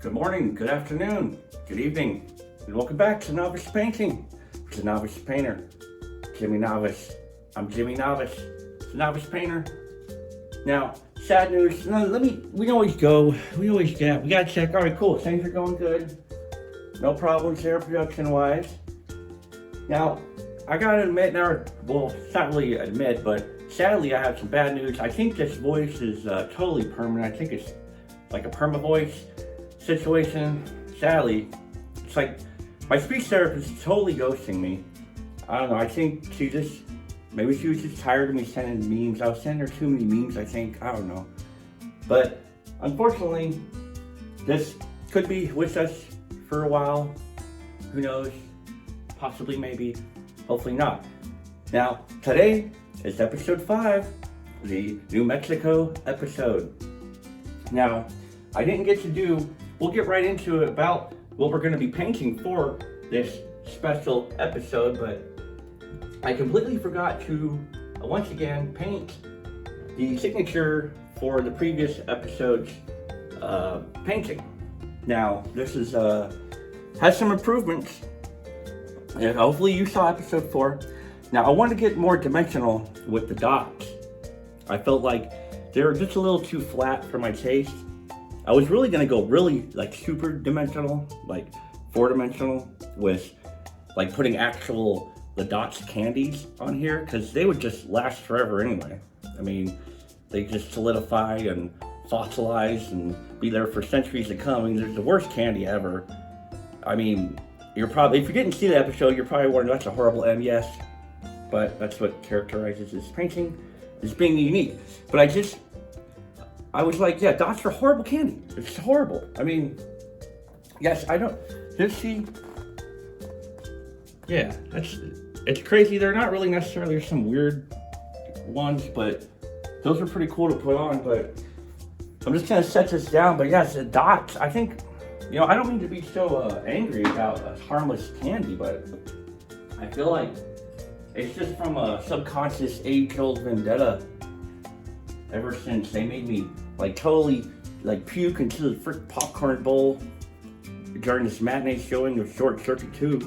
Good morning, good afternoon, good evening, and welcome back to Novice Painting with the Novice Painter, Jimi Novice. I'm Jimi Novice, the Novice Painter. Now, sad news, we gotta check. All right, cool, things are going good. No problems there production-wise. Now, I gotta admit it's not really admit, but sadly I have some bad news. I think this voice is totally permanent. I think it's like a perma-voice situation. Sadly, it's like my speech therapist is totally ghosting me. I don't know, I think maybe she was just tired of me sending memes. I was sending her too many memes, I think. I don't know. But unfortunately, this could be with us for a while. Who knows? Possibly, maybe, hopefully not. Now, today is episode 5, the New Mexico episode. Now, we'll get right into it about what we're going to be painting for this special episode, but I completely forgot to, once again, paint the signature for the previous episode's painting. Now, this has some improvements, and hopefully you saw episode 4. Now, I want to get more dimensional with the dots. I felt like they were just a little too flat for my taste. I was really going to go super dimensional, like 4-dimensional, with like putting the dots candies on here, because they would just last forever anyway. I mean, they just solidify and fossilize and be there for centuries to come. I mean, they're the worst candy ever. I mean, if you didn't see the episode, you're probably wondering, that's a horrible M, yes. But that's what characterizes this painting, as being unique. But I was like, yeah, dots are horrible candy. It's horrible. I mean, yes, it's crazy. They're not really necessarily some weird ones, but those are pretty cool to put on. But I'm just gonna set this down. But yes, the dots, I think, I don't mean to be so angry about a harmless candy, but I feel like it's just from a subconscious age-old vendetta ever since they made me totally puke into the frick popcorn bowl during this matinee showing of Short Circuit 2.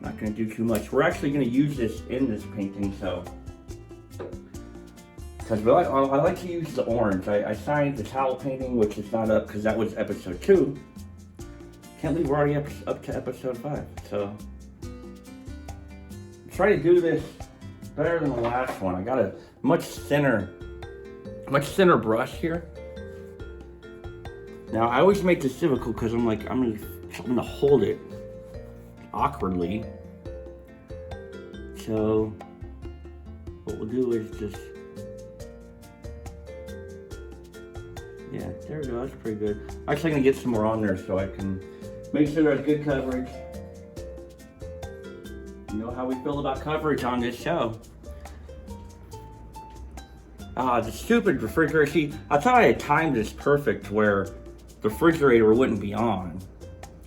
Not gonna do too much. We're actually gonna use this in this painting, because I like to use the orange. I signed the towel painting, which is not up because that was episode 2. Can't believe we're already up to episode 5. So try to do this better than the last one. I got a much thinner brush here. Now, I always make this difficult because I'm gonna hold it awkwardly. So what we'll do is there we go, that's pretty good. Actually, I'm gonna get some more on there so I can make sure there's good coverage. You know how we feel about coverage on this show. The stupid refrigerator. See, I thought I had timed this perfect where the refrigerator wouldn't be on.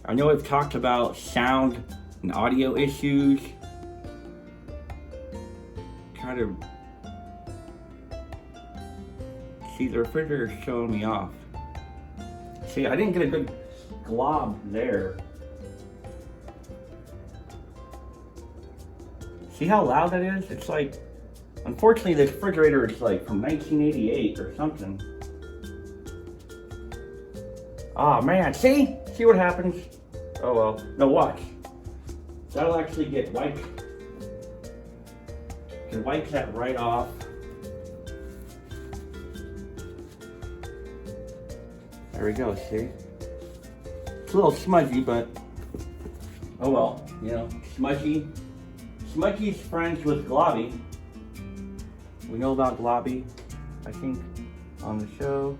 I know I've talked about sound and audio issues. See, the refrigerator's showing me off. See, I didn't get a good glob there. See how loud that is? It's unfortunately, this refrigerator is from 1988 or something. Oh man, see what happens? Oh well, no, watch. That'll actually get wiped. You can wipe that right off. There we go, see? It's a little smudgy, but oh well, Smudgy's friends with Globby. We know about Globby, I think, on the show.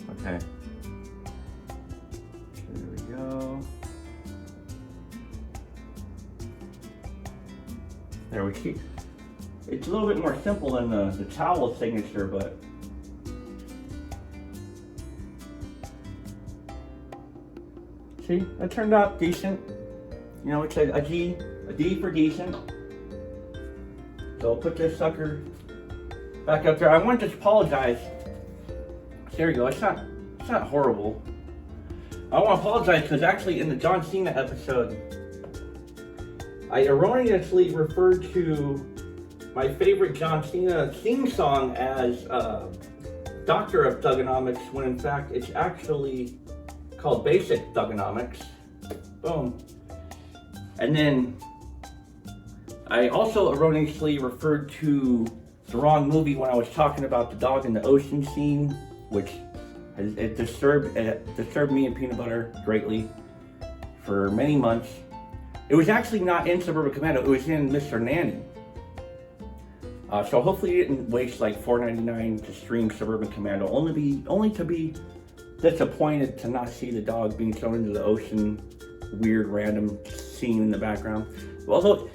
Okay. There we go. There we go. It's a little bit more simple than the towel signature, but see, that turned out decent. It's a D for decent. So I'll put this sucker back up there. I want to apologize. There you go. It's not not horrible. I want to apologize because actually in the John Cena episode, I erroneously referred to my favorite John Cena theme song as Doctor of Thugonomics, when in fact it's actually called Basic Thugonomics. Boom. And then I also erroneously referred to the wrong movie when I was talking about the dog in the ocean scene, which it disturbed me and Peanut Butter greatly for many months. It was actually not in Suburban Commando, it was in Mr. Nanny. So hopefully you didn't waste like $4.99 to stream Suburban Commando, only to be disappointed to not see the dog being thrown into the ocean, weird random scene in the background. Although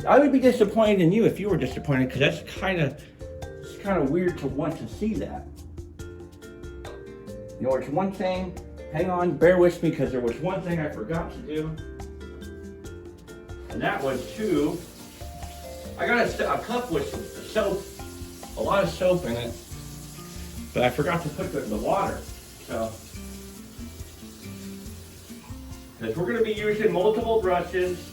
I would be disappointed in you if you were disappointed, because that's kind of weird to want to see that. You know, it's one thing. Hang on, bear with me, because there was one thing I forgot to do, and that was I got a cup with soap, a lot of soap in it, but I forgot to put it in the water. So, because we're going to be using multiple brushes,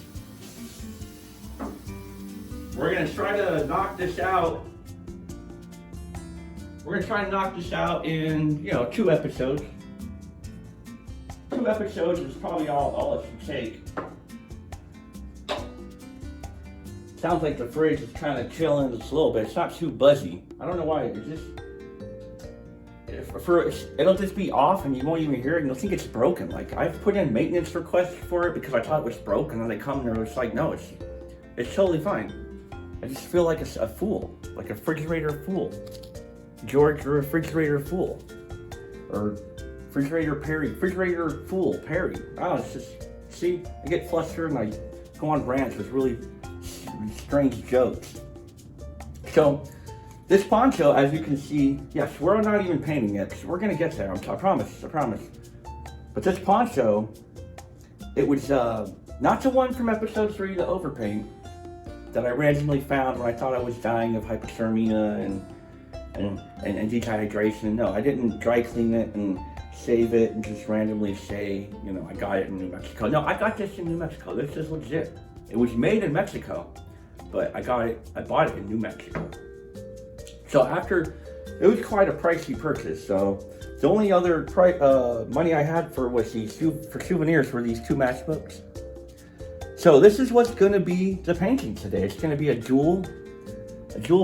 we're going to try to knock this out. We're going to try to knock this out in, 2 episodes. 2 episodes is probably all it should take. Sounds like the fridge is kind of chilling just a little bit. It's not too buzzy. I don't know why. It'll just be off and you won't even hear it and you'll think it's broken. Like, I've put in maintenance requests for it because I thought it was broken, and they come and it's like, no, it's totally fine. I just feel like a fool, like a refrigerator fool. George the refrigerator fool. Or refrigerator fool Perry. Oh, it's just, see, I get flustered and I go on rants with really strange jokes. So, this poncho, as you can see, yes, we're not even painting it, because we're going to get there, I promise. But this poncho, it was not the one from episode 3, the overpaint, that I randomly found when I thought I was dying of hypothermia and dehydration. No, I didn't dry clean it and save it and just randomly say, I got it in New Mexico. No, I got this in New Mexico. This is legit. It was made in Mexico, but I bought it in New Mexico. So it was quite a pricey purchase. So the only other money I had for souvenirs were these 2 matchbooks. So this is what's going to be the painting today. It's going to be a dual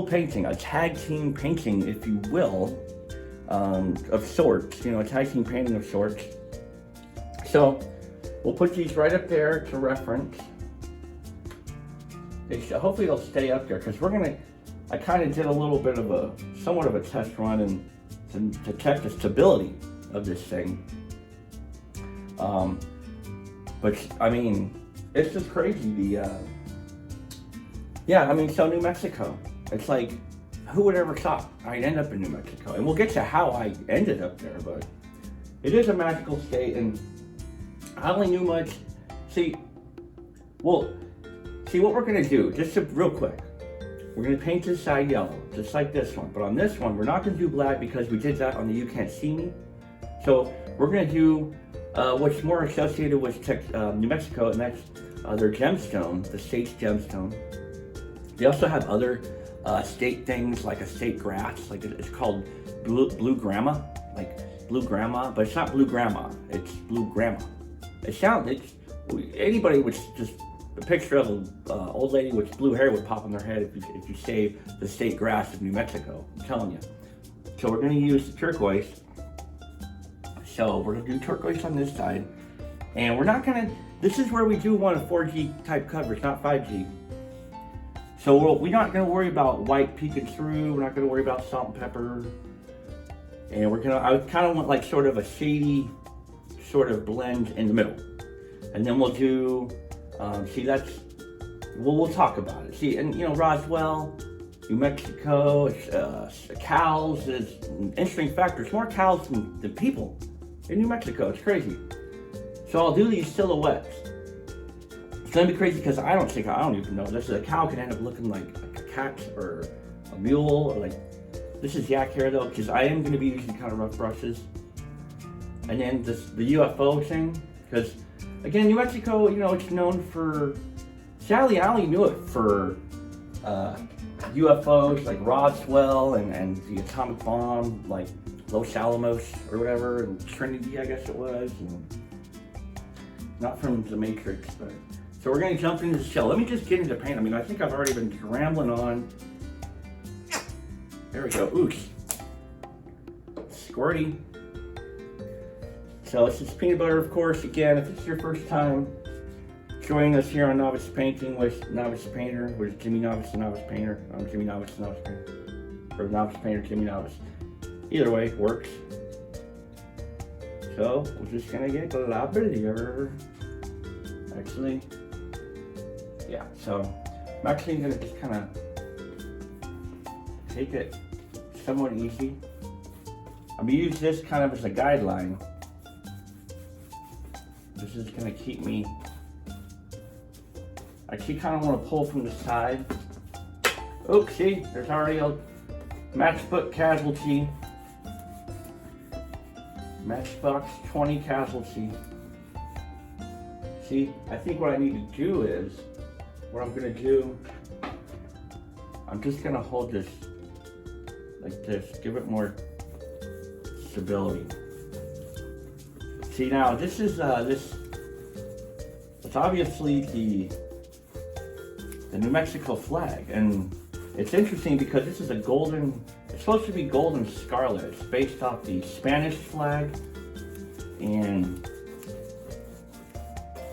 painting, a tag team painting, if you will, of sorts. A tag team painting of sorts. So we'll put these right up there to reference. Hopefully they'll stay up there, because I kind of did a little bit of somewhat of a test run and to check the stability of this thing. But I mean, it's just crazy. So New Mexico. It's like, who would ever thought I'd end up in New Mexico? And we'll get to how I ended up there, but it is a magical state, and I only knew much. See what we're gonna do, real quick. We're gonna paint this side yellow, just like this one. But on this one, we're not gonna do black because we did that on the You Can't See Me. So we're gonna do what's more associated with New Mexico, and that's their gemstone, the state's gemstone. They also have other state things, like a state grass, like it's called blue grandma, but it's not blue grandma, it's blue grandma. Anybody would just, a picture of an old lady with blue hair would pop in their head if you say the state grass of New Mexico, I'm telling you. So we're going to use the turquoise. So we're going to do turquoise on this side. And we're not going to, this is where we do want a 4G type coverage, not 5G. So we're not going to worry about white peeking through, we're not going to worry about salt and pepper. And I kind of want like sort of a shady sort of blend in the middle. And then we'll do, we'll talk about it. See, and Roswell, New Mexico, cows is an interesting factor. There's more cows than people in New Mexico. It's crazy. So I'll do these silhouettes. It's gonna be crazy because I don't even know. A cow can end up looking like a cat or a mule, or like, this is yak hair though, because I am gonna be using kind of rough brushes. and then the UFO thing, because again, New Mexico, it's known for. Sadly, I only knew it for UFOs like Roswell and the atomic bomb, like Los Alamos or whatever, and Trinity, I guess it was, and not from The Matrix. But so we're gonna jump into the show. Let me just get into paint. I mean, I think I've already been rambling on. There we go. Oops. Squirty. So this is peanut butter, of course. Again, if it's your first time joining us here on Novice Painting with Novice Painter, with Jimi Novice, the Novice Painter. I'm Jimi Novice, the Novice Painter. Or Novice Painter, Jimi Novice. Either way, works. So, we're just gonna get a lot better. Actually, yeah, so I'm actually gonna just kind of take it somewhat easy. I'm gonna use this kind of as a guideline. This is gonna keep me. I actually kind of want to pull from the side. Oh, see, there's already a matchbook casualty. Matchbox 20 casualty. See, I think what I need to do is, what I'm gonna do, I'm just gonna hold this like this, give it more stability. See now, this is, it's obviously the New Mexico flag, and it's interesting because this is it's supposed to be golden scarlet. It's based off the Spanish flag, and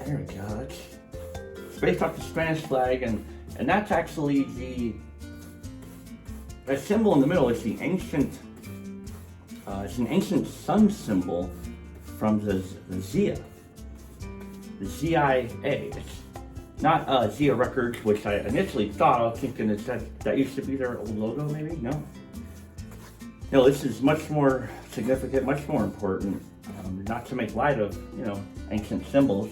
there we go. It's based off the Spanish flag, and that's actually that symbol in the middle is the ancient. It's an ancient sun symbol from the Zia, the ZIA. It's not Zia Records, which I initially thought. I was thinking that used to be their old logo, maybe? No, this is much more significant, much more important. Not to make light of, ancient symbols.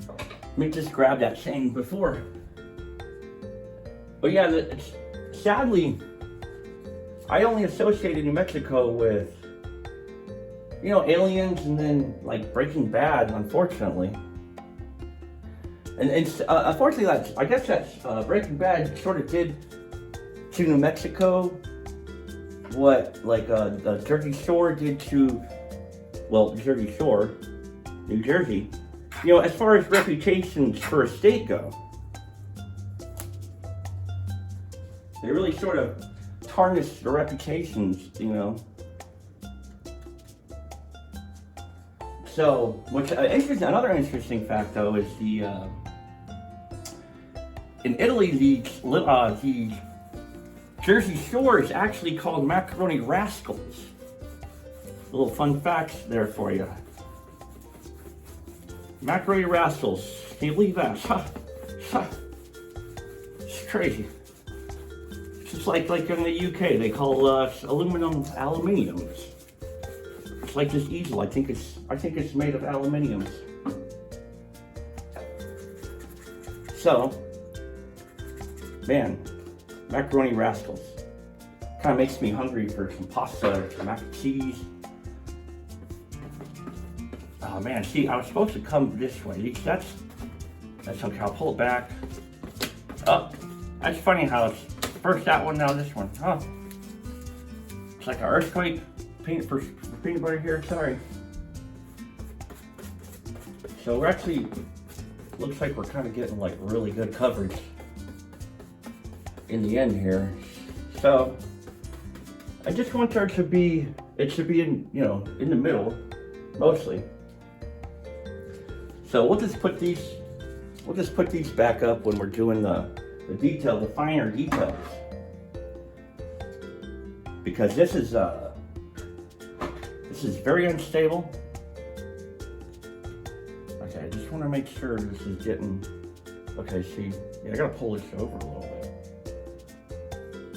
Let me just grab that saying before. But yeah, sadly, I only associated New Mexico with, aliens and then like Breaking Bad, unfortunately. And unfortunately, I guess that's Breaking Bad sort of did to New Mexico what the Jersey Shore did to, Jersey Shore, New Jersey. As far as reputations for a state go, they really sort of tarnished the reputations, So, another interesting fact though is in Italy, the Jersey Shore is actually called Macaroni Rascals. Little fun facts there for you. Macaroni Rascals. Can you believe that? It's crazy. It's just like in the UK, they call aluminiums. It's like this easel. I think it's made of aluminiums. So, man, Macaroni Rascals. Kind of makes me hungry for some pasta, some mac and cheese. Oh man, see, I was supposed to come this way. That's okay, I'll pull it back. Oh, that's funny how it's first that one, now this one. Oh, it's like an earthquake. Peanut butter here, sorry. So we're actually, looks like we're kind of getting like really good coverage in the end here. So I just want there to be, it should be in, in the middle, mostly. So we'll just put these back up when we're doing the finer details. Because this is very unstable. Okay, I just want to make sure this is getting, okay, see, I gotta pull this over a little bit.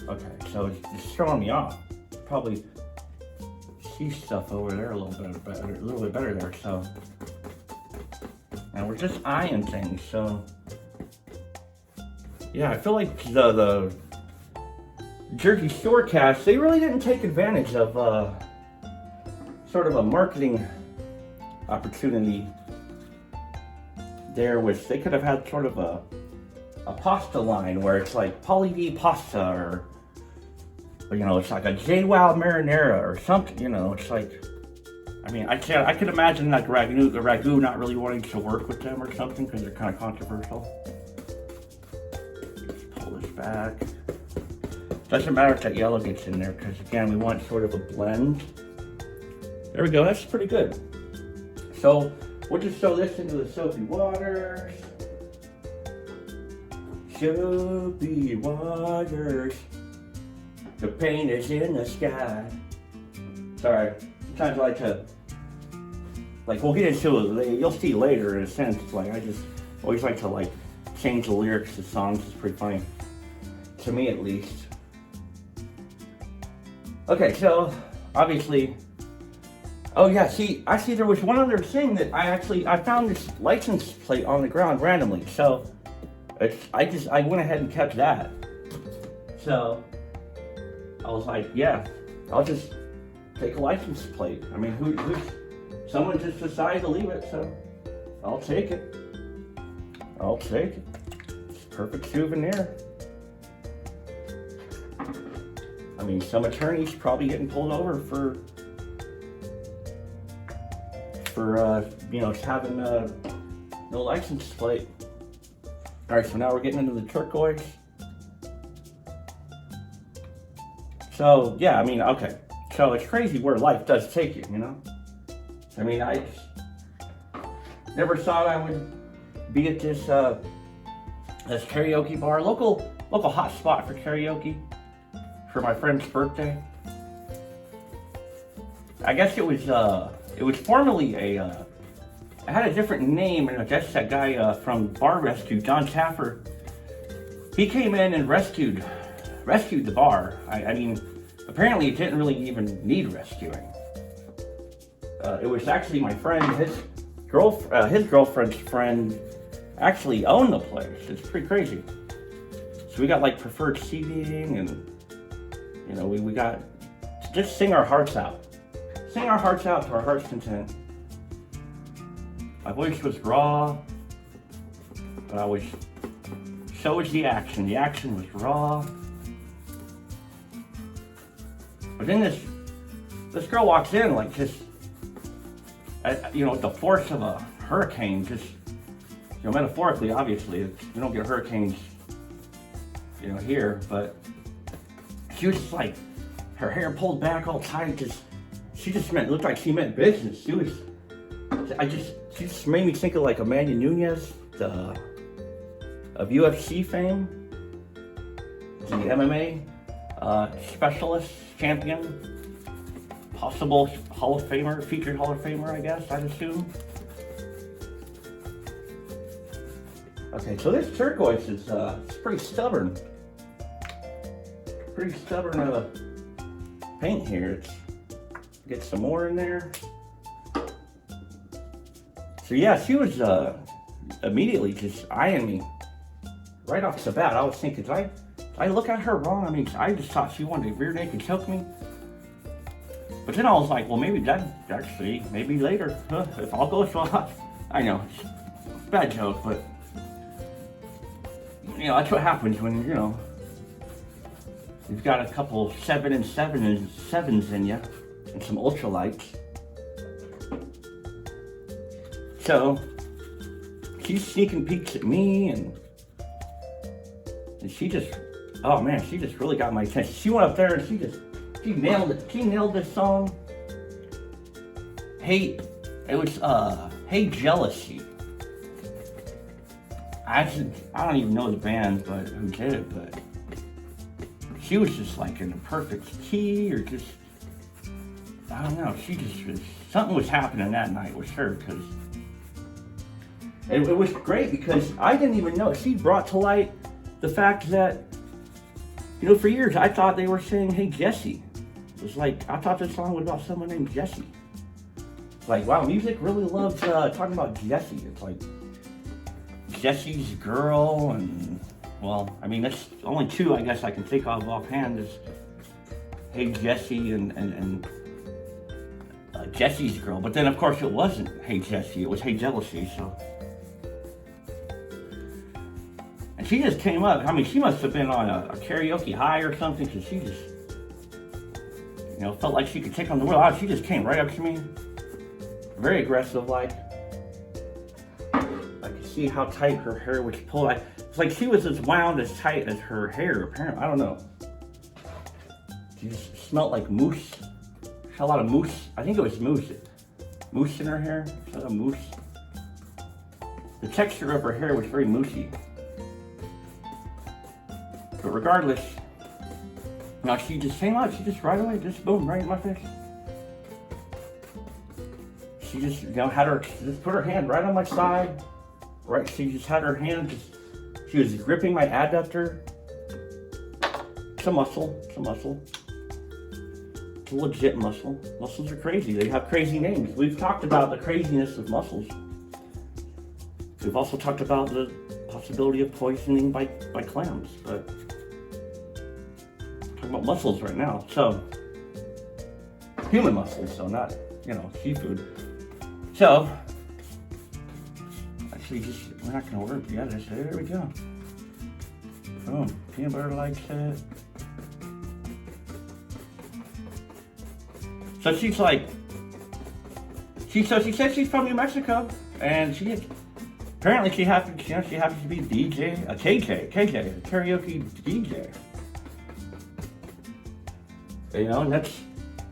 Okay, so it's just throwing me off. Probably see stuff over there a little bit better there, so. And we're just eyeing things, so. Yeah, I feel like the Jersey Shore cast, they really didn't take advantage of sort of a marketing opportunity there, which they could have had sort of a pasta line where it's like Polly D pasta, or it's like a JWoww marinara or something. It's like, I mean, I could imagine like ragu not really wanting to work with them or something because they're kind of controversial. Let's pull this back. Doesn't matter if that yellow gets in there because again, we want sort of a blend. There we go, that's pretty good. So we'll just throw this into the soapy waters. Soapy waters. The paint is in the sky. Sorry, sometimes I like to, we'll get into it, you'll see later in a sense, I just always like to change the lyrics to songs. It's pretty funny, to me at least. Okay, so obviously, oh yeah, actually there was one other thing that I found this license plate on the ground randomly, so I went ahead and kept that. So I was like, yeah, I'll just take a license plate. I mean, someone just decided to leave it, so I'll take it. I'll take it. It's a perfect souvenir. I mean, some attorneys probably getting pulled over for having no license plate. All right, so now we're getting into the turquoise. So yeah, I mean, okay. So it's crazy where life does take you, I mean, I never thought I would be at this karaoke bar, local hot spot for karaoke for my friend's birthday. I guess it was formerly it had a different name, and I guess that guy from Bar Rescue, John Taffer, he came in and rescued the bar. I mean, apparently it didn't really even need rescuing. It was actually my friend, his girlfriend's friend actually owned the place. It's pretty crazy. So we got preferred seating, and we got to just sing our hearts out. Sing our hearts out to our heart's content. My voice was raw, but so was the action. The action was raw. But then this girl walks in the force of a hurricane, metaphorically, obviously. We don't get hurricanes, here, but she was just her hair pulled back all tight, she just looked like she meant business. She just made me think of Amanda Nunes, of UFC fame, the MMA specialist, champion, possible Hall of Famer, featured Hall of Famer, I guess, I'd assume. Okay, so this turquoise is it's pretty stubborn. Pretty stubborn paint here. Get some more in there. So yeah, she was immediately just eyeing me right off the bat. I was thinking, did I look at her wrong? I mean, I just thought she wanted to rear naked choke me. But then I was like, well, maybe maybe later, if all goes well. I know, it's a bad joke, but that's what happens when you've got a couple 7 and 7s in you, and some ultralights. So she's sneaking peeks at me, and she just, oh man, she just really got my attention. She went up there and she nailed it. She nailed this song. Hey Jealousy. I don't even know the band, but who did it, but she was just in the perfect key, or just, I don't know, something was happening that night with her, because it was great, because I didn't even know. She brought to light the fact that, for years I thought they were saying, hey Jesse. It was I thought this song was about someone named Jesse. Wow, music really loves talking about Jesse. It's Jesse's girl, and, well, I mean, that's only two I guess I can think of offhand is Hey Jesse and Jesse's girl, but then of course it wasn't Hey Jesse, it was Hey Jealousy, so. And she just came up, I mean, she must have been on a karaoke high or something, because she just, felt like she could take on the world. She just came right up to me, very aggressive, like. I could see how tight her hair was pulled. It's like she was as wound as tight as her hair, apparently, I don't know. She just smelled like mousse. Had a lot of mousse. I think it was mousse. Mousse in her hair. She had a mousse. The texture of her hair was very moussey. But regardless, she just came out. She just right away, just boom, right in my face. She just, had her, just put her hand right on my side. Right, she just had her hand, she was gripping my adductor. It's a muscle. It's a legit muscle. Muscles are crazy. They have crazy names. We've talked about the craziness of muscles. We've also talked about the possibility of poisoning by clams, but we're talking about muscles right now. So, human muscles, so not, seafood. So, actually we're not going to work together, so there we go. Boom. Peanut butter likes it. So she's like, she said she's from New Mexico, and apparently she happens to be DJ, a KJ, a karaoke DJ. And that's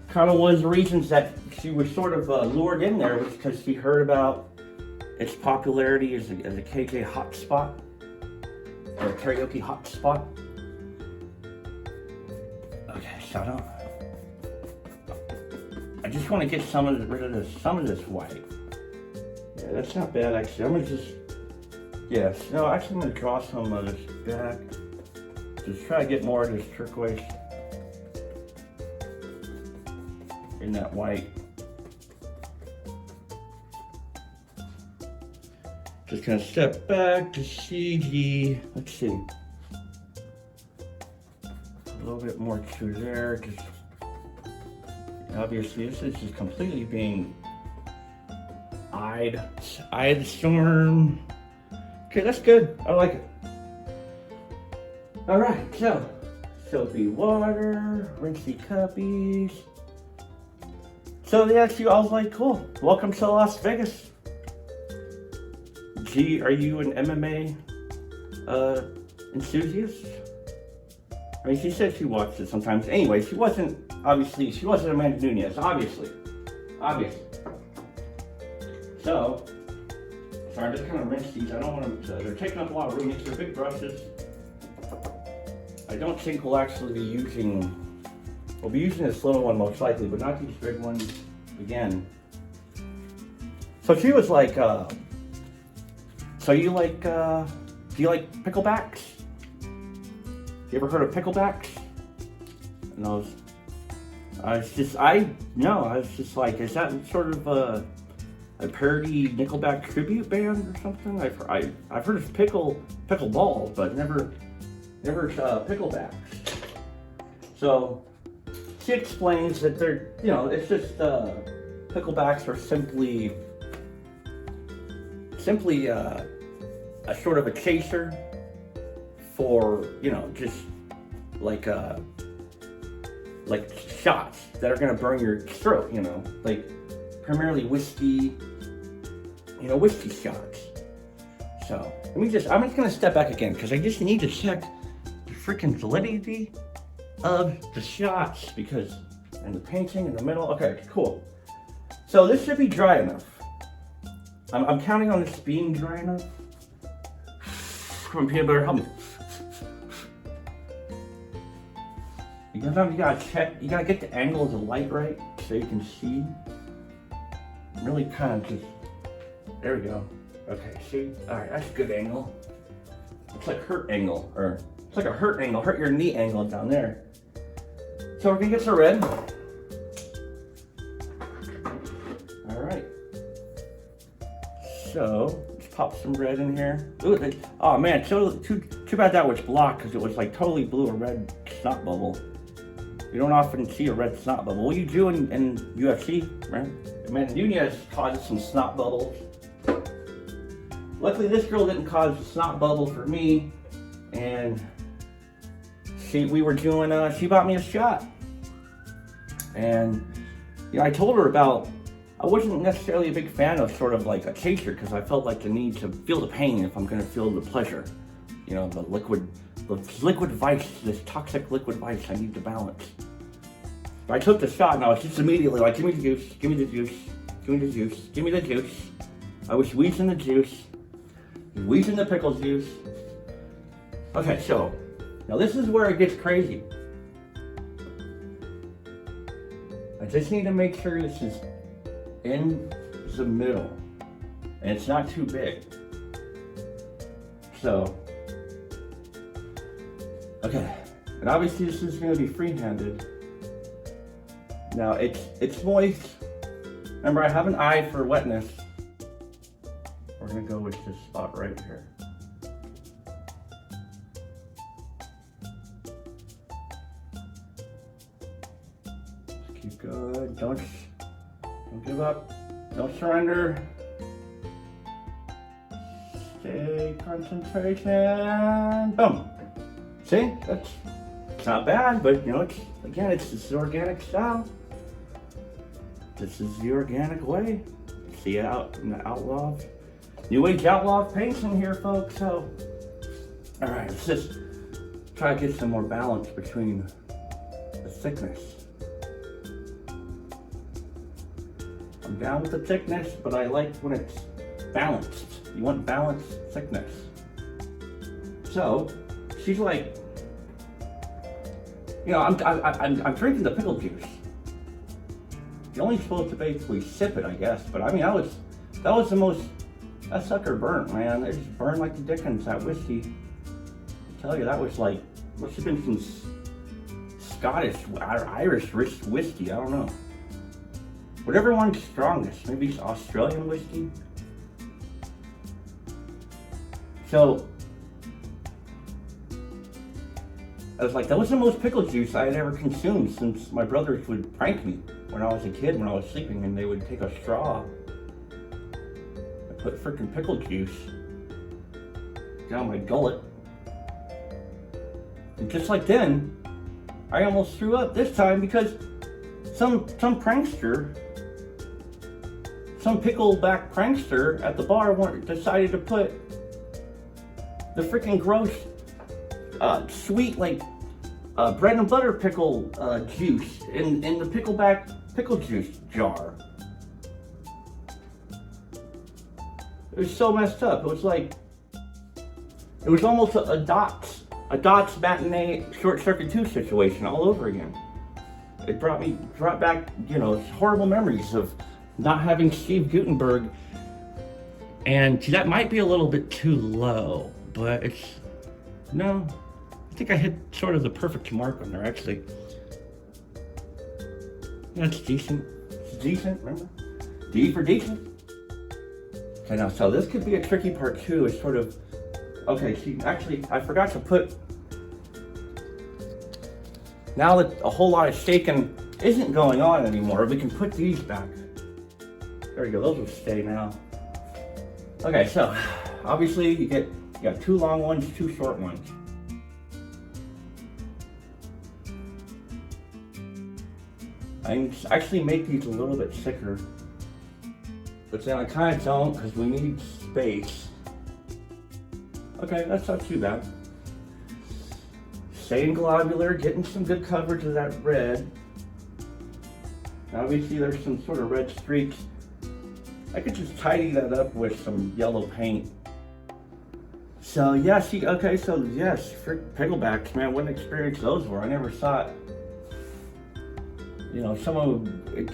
kind of one of the reasons that she was sort of lured in there, was because she heard about its popularity as a KJ hotspot, or a karaoke hotspot. Okay, so I just want to get rid of some of this white. Yeah, that's not bad actually. I'm gonna actually I'm gonna draw some of this back. Just try to get more of this turquoise in that white. Just gonna step back to see let's see. A little bit more to there. Obviously, this is just completely being eyed the storm. Okay, that's good. I like it. All right, so soapy water, rinsey cuppies. So yeah, I was like, cool. Welcome to Las Vegas. Gee, are you an MMA enthusiast? I mean, she said she watched it sometimes. Anyway, she wasn't Amanda Nunez, obviously. So I'm just kind of rinse these. I don't want them they're taking up a lot of room. These are big brushes. I don't think we'll actually be we'll be using this little one most likely, but not these big ones again. So she was like, do you like picklebacks? You ever heard of picklebacks? And I was just like, is that sort of a parody Nickelback tribute band or something? I've heard of pickleball, but never picklebacks. So she explains that they're, it's just picklebacks are simply a sort of a chaser for, just like shots that are gonna burn your throat, like primarily whiskey shots. So I'm just gonna step back again because I just need to check the freaking validity of the shots and the painting in the middle. Okay, cool. So this should be dry enough. I'm counting on this being dry enough. Come on, peanut butter, help me. Sometimes you gotta check, you gotta get the angle of the light right so you can see. Really kind of just, there we go. Okay, see? Alright, that's a good angle. It's like hurt angle, or it's like a hurt angle, hurt your knee angle down there. So we're gonna get some red. Alright. So, let's pop some red in here. Ooh, oh man, too bad that was blocked because it was like totally blue or red snot bubble. You don't often see a red snot bubble. What you do in UFC, right? Man, Nunez causes some snot bubbles. Luckily, this girl didn't cause a snot bubble for me, and she bought me a shot. And I told her about, I wasn't necessarily a big fan of sort of like a chaser because I felt like the need to feel the pain if I'm going to feel the pleasure. The liquid vice, this toxic liquid vice, I need to balance. But I took the shot and I was just immediately like, give me the juice, give me the juice, give me the juice, give me the juice. I was wheezing the juice, wheezing the pickle juice. Okay, so now this is where it gets crazy. I just need to make sure this is in the middle and it's not too big. So, okay, and obviously this is going to be free-handed. Now it's moist. Remember, I have an eye for wetness. We're going to go with this spot right here. Just keep going. Don't give up. Don't surrender. Stay concentration. Boom. See? It's not bad, but this is organic style. This is the organic way. See out in the outlaw, new age outlaw painting here, folks. So, all right, let's just try to get some more balance between the thickness. I'm down with the thickness, but I like when it's balanced. You want balanced thickness. So she's like, I'm drinking the pickle juice. You're only supposed to basically sip it, I guess. But I mean, that sucker burnt, man. It just burned like the dickens, that whiskey. I tell you, that was like, must have been some Scottish or Irish whiskey, I don't know. Whatever one's strongest, maybe it's Australian whiskey. So, I was like, that was the most pickle juice I had ever consumed since my brothers would prank me when I was a kid, when I was sleeping, and they would take a straw and put freaking pickle juice down my gullet. And just like then, I almost threw up this time because some prankster, some pickleback prankster at the bar decided to put the freaking gross sweet, like bread and butter pickle juice in the pickleback pickle juice jar. It was so messed up. It was almost a Dots matinee Short Circuit 2 situation all over again. It brought back, horrible memories of not having Steve Gutenberg. And that might be a little bit too low, but no, I think I hit sort of the perfect mark on there, actually. That's decent. It's decent, remember? D for decent. Okay, now, so this could be a tricky part too, is sort of, okay, see, actually, I forgot to put, now that a whole lot of shaking isn't going on anymore, we can put these back. There we go, those will stay now. Okay, so, obviously, you got 2 long ones, 2 short ones. I can actually make these a little bit thicker, but then I kind of don't because we need space. Okay, that's not too bad. Staying globular, getting some good coverage of that red. Obviously there's some sort of red streaks. I could just tidy that up with some yellow paint. So yeah, okay, so yes, picklebacks, man, what an experience those were. I never saw it. Some of it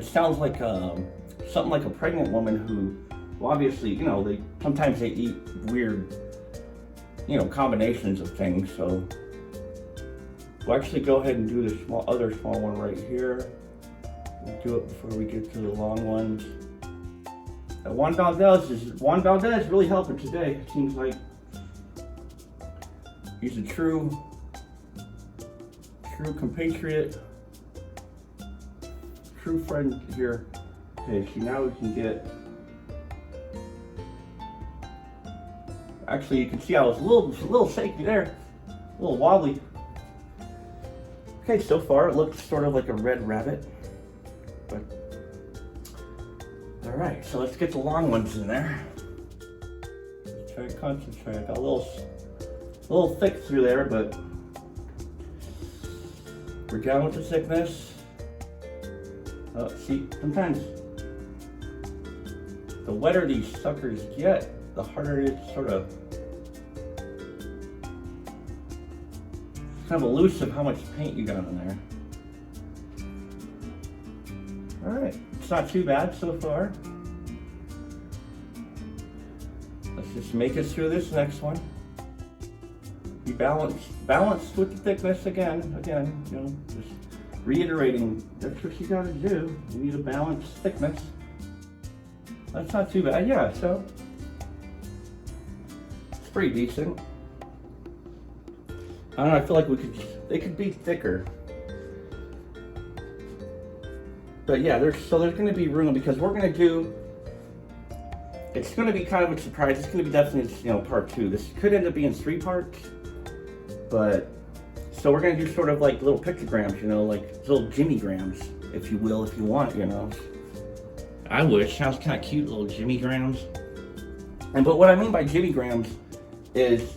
sounds like something like a pregnant woman who, well, obviously, sometimes they eat weird, combinations of things. So we'll actually go ahead and do the other small one right here. We'll do it before we get to the long ones. Juan Valdez really helping today. It seems like he's a true true compatriot, true friend here. Okay, so now we can get, actually you can see I was a little shaky there, a little wobbly. Okay, so far it looks sort of like a red rabbit, but all right, so let's get the long ones in there. Let's try to concentrate. I got a little thick through there, but we're down with the thickness. Oh, see, sometimes the wetter these suckers get, the harder it is sort of, kind of elusive how much paint you got in there. All right, it's not too bad so far. Let's just make it through this next one. Be balanced with the thickness again, you know, just reiterating, that's what you gotta do. You need a balanced thickness. That's not too bad, yeah, so it's pretty decent. I don't know, I feel like they could be thicker. But yeah, there's gonna be room because we're gonna do, it's gonna be kind of a surprise. It's gonna be definitely, you know, part 2. This could end up being 3 parts, but, so we're gonna do sort of like little pictograms, you know, like little Jimi grams, if you will, if you want, you know. I wish, sounds kind of cute, little Jimi grams. But what I mean by Jimi grams is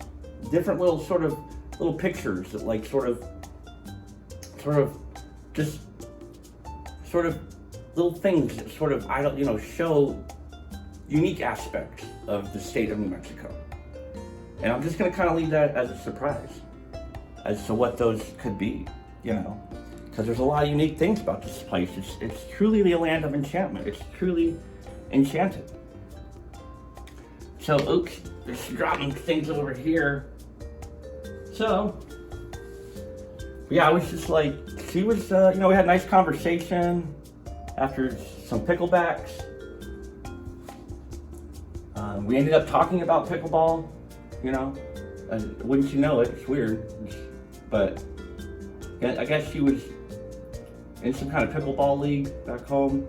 different little sort of little pictures that like sort of just sort of little things that sort of, I don't, you know, show unique aspects of the state of New Mexico. And I'm just gonna kind of leave that as a surprise as to what those could be, you know, because there's a lot of unique things about this place. It's truly the land of enchantment. It's truly enchanted. So, oops, just dropping things over here. So, yeah, I was just like, she was, you know, we had a nice conversation after some picklebacks. We ended up talking about pickleball, you know, wouldn't you know it, it's weird. But I guess she was in some kind of pickleball league back home.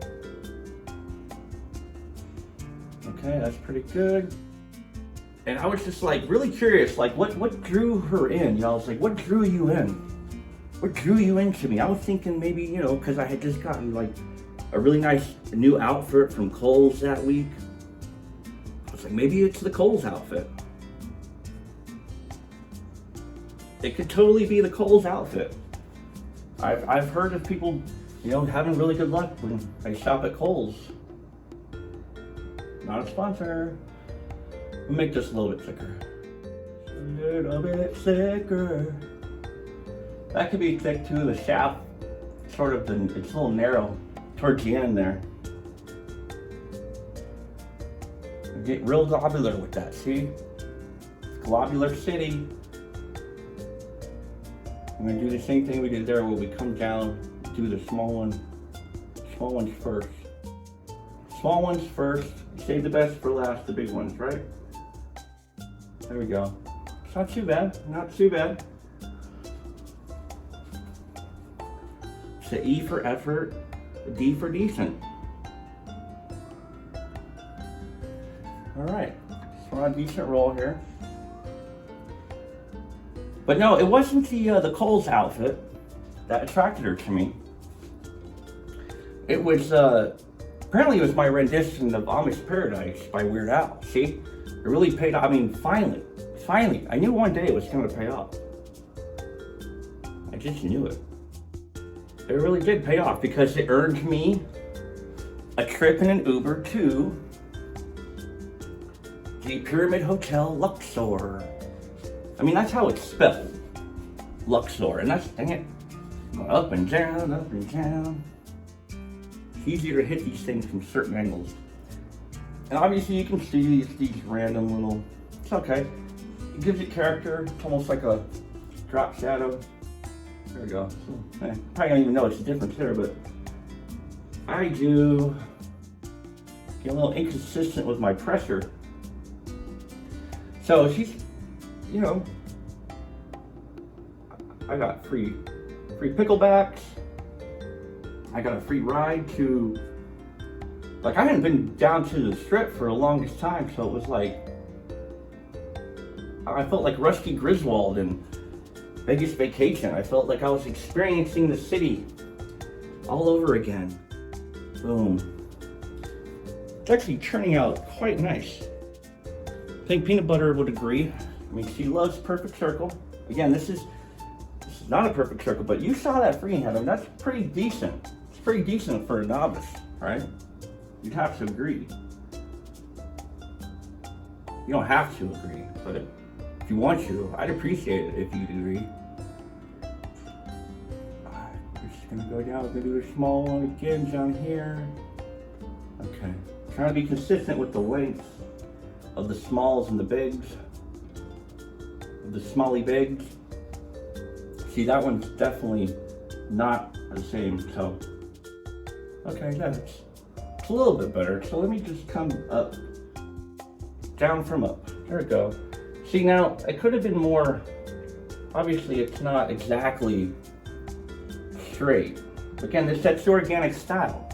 Okay, that's pretty good. And I was just like really curious, like what drew her in? You know, I was like, what drew you in? What drew you into me? I was thinking maybe, you know, because I had just gotten like a really nice new outfit from Kohl's that week. I was like, maybe it's the Kohl's outfit. It could totally be the Kohl's outfit. I've heard of people, you know, having really good luck when they shop at Kohl's. Not a sponsor. We'll make this a little bit thicker. A little bit thicker. That could be thick too. The shaft, sort of, it's a little narrow towards the end there. Get real globular with that, see? Globular city. I'm gonna do the same thing we did there where we come down, do the small ones first. Small ones first, save the best for last, the big ones, right? There we go. It's not too bad, not too bad. It's a E for effort, a D for decent. All right, so we're on a decent roll here. But no, it wasn't the Kohl's outfit that attracted her to me. It was, apparently it was my rendition of Amish Paradise by Weird Al. See, it really paid off. I mean, finally, I knew one day it was going to pay off. I just knew it. It really did pay off because it earned me a trip in an Uber to the Pyramid Hotel Luxor. I mean, that's how it's spelled, Luxor, and that's, dang it, going up and down, up and down. It's easier to hit these things from certain angles. And obviously you can see these random little, it's okay. It gives it character. It's almost like a drop shadow. There we go. So, probably don't even notice the difference there, but I do get a little inconsistent with my pressure. So she's, you know, I got free free picklebacks. I got a free ride to, like, I hadn't been down to the strip for the longest time, so it was like, I felt like Rusty Griswold in Vegas Vacation. I felt like I was experiencing the city all over again. Boom. It's actually turning out quite nice. I think Peanut Butter would agree. I mean, she loves perfect circle. Again, this is not a perfect circle, but you saw that freehand, and that's pretty decent. It's pretty decent for a novice, right? You'd have to agree. You don't have to agree, but if you want to, I'd appreciate it if you'd agree. We're just gonna go down, we're gonna do a small one again down here. Okay, trying to be consistent with the length of the smalls and the bigs. The smally bigs. See, that one's definitely not the same, so. Okay, that's a little bit better. So let me just come up, down from up. There we go. See, now, it could have been more, obviously it's not exactly straight. Again, that's the organic style.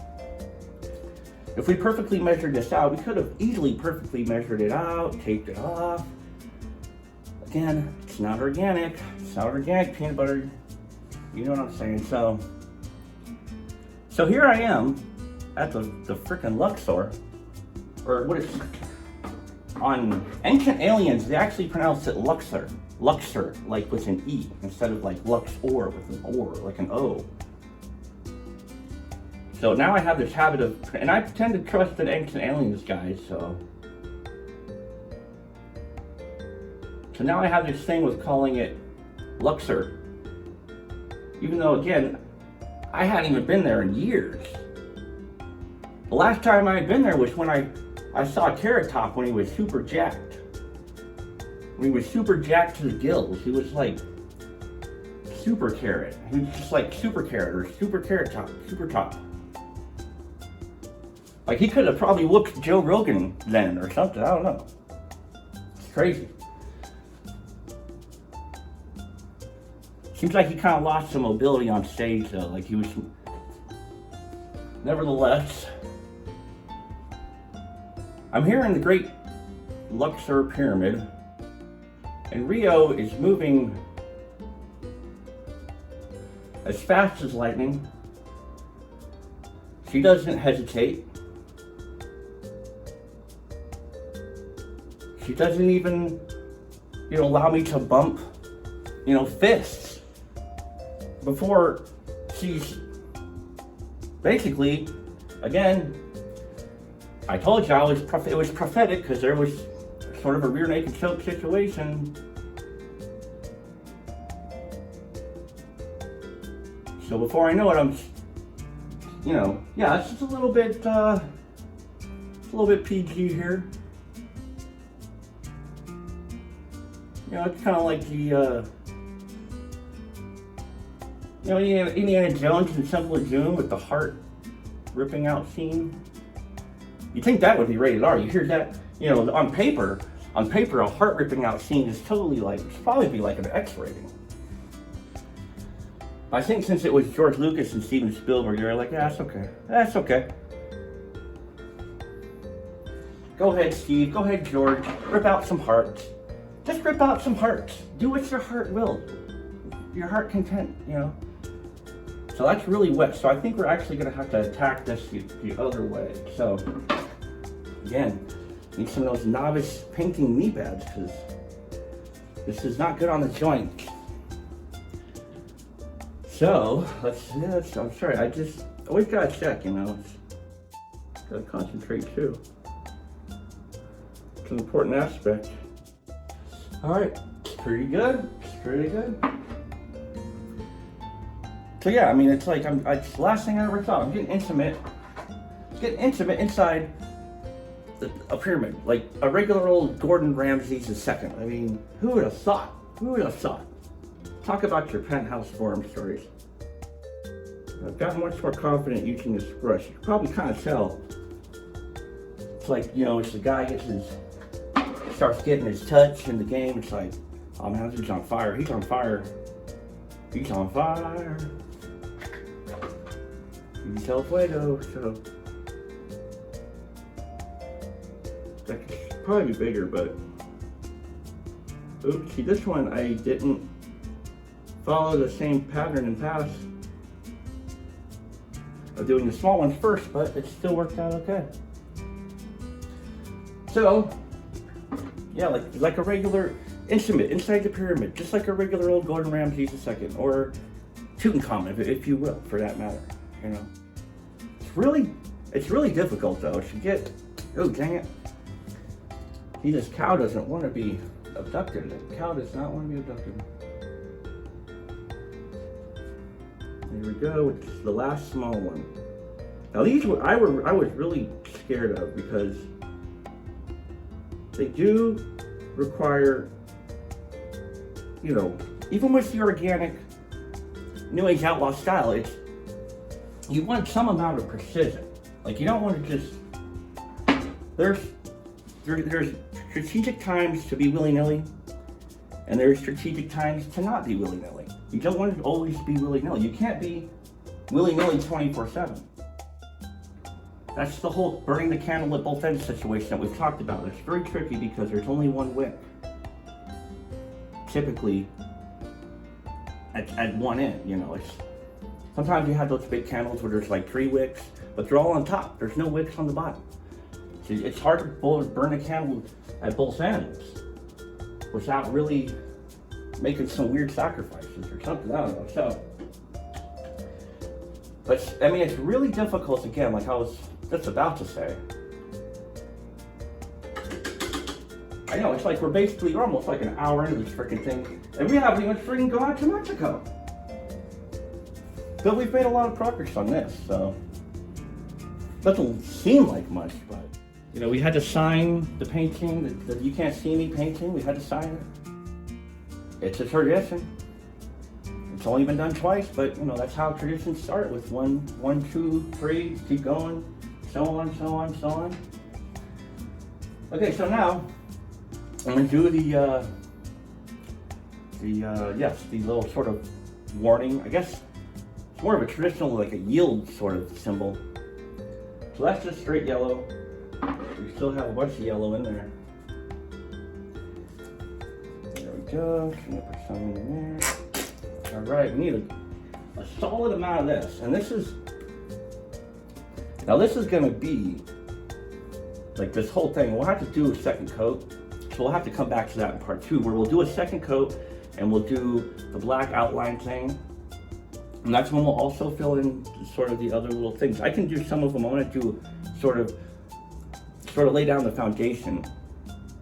If we perfectly measured this out, we could have easily perfectly measured it out, taped it off. Again, it's not organic. It's not organic peanut butter. You know what I'm saying? So here I am at the frickin' Luxor, or what is on Ancient Aliens? They actually pronounce it Luxor, Luxor, like with an E instead of like Luxor with an or, like an O. So now I have this habit of, and I tend to trust the Ancient Aliens guys, so now I have this thing with calling it Luxor. Even though, again, I hadn't even been there in years. The last time I had been there was when I saw Carrot Top when he was super jacked. When he was super jacked to the gills. He was like super carrot. He was just like super carrot or super carrot top, super top. Like he could have probably whooped Joe Rogan then or something, I don't know. It's crazy. Seems like he kind of lost some mobility on stage though, like he was, nevertheless. I'm here in the Great Luxor Pyramid, and Rio is moving as fast as lightning. She doesn't hesitate. She doesn't even, allow me to bump, fists before she's basically, again, I told you it was prophetic because there was sort of a rear naked choke situation. So before I know it, I'm, it's just a little bit PG here. It's kind of like the, Indiana Jones and Temple of Doom with the heart ripping out scene. You'd think that would be rated R. You hear that, on paper, a heart ripping out scene is totally like, it's probably be like an X rating. I think since it was George Lucas and Steven Spielberg, you're like, yeah, that's okay. Go ahead, Steve, go ahead, George, rip out some hearts. Just rip out some hearts. Do what your heart will. Your heart content, So that's really wet. So I think we're actually gonna have to attack this the other way. So again, need some of those novice painting knee pads because this is not good on the joint. So I'm sorry, I just always gotta check, gotta concentrate too. It's an important aspect. All right, it's pretty good. So yeah, it's like it's the last thing I ever thought. I'm getting intimate inside a pyramid, like a regular old Gordon Ramsay's II. Who would have thought? Talk about your penthouse forum stories. I've gotten much more confident using this brush. You can probably kind of tell. It's like, it's the guy starts getting his touch in the game. It's like, oh man, he's on fire. You sell Fuego, so that could probably be bigger, but oops, see this one I didn't follow the same pattern in past of doing the small ones first, but it still worked out okay. So yeah, like a regular instrument inside the pyramid, just like a regular old Gordon Ramsay's II, or Tutankhamun, if you will, for that matter. You know, it's really difficult though to get. Oh dang it! See, this cow doesn't want to be abducted. The cow does not want to be abducted. There we go. It's the last small one. Now these I was really scared of because they do require, you know, even with the organic New Age outlaw style, you want some amount of precision. Like you don't want to just there's strategic times to be willy-nilly, and there's strategic times to not be willy-nilly. You don't want to always be willy-nilly. You can't be willy-nilly 24/7. That's the whole burning the candle at both ends situation that we've talked about. It's very tricky because there's only one wick, typically at one end. You know, sometimes you have those big candles where there's like 3 wicks, but they're all on top. There's no wicks on the bottom. So it's hard to burn a candle at both ends without really making some weird sacrifices or something. I don't know. So, but I mean, it's really difficult. Again, like I was just about to say. I know, it's like we're almost like an hour into this freaking thing, and we haven't even freaking gone out to Mexico. But we've made a lot of progress on this, so doesn't seem like much, but you know, we had to sign the painting, the You Can't See Me painting. We had to sign it. It's a tradition. It's only been done twice, but you know, that's how traditions start, with one, 2, 3, keep going, so on, so on, so on. Okay, so now I'm going to do the little sort of warning. I guess it's more of a traditional, like a yield sort of symbol. So that's just straight yellow. We still have a bunch of yellow in there. There we go. Just gonna put some in there. All right, we need a solid amount of this, and this is going to be like this whole thing. We'll have to do a second coat. So we'll have to come back to that in part 2, where we'll do a second coat and we'll do the black outline thing. And that's when we'll also fill in sort of the other little things. I can do some of them. I want to do sort of lay down the foundation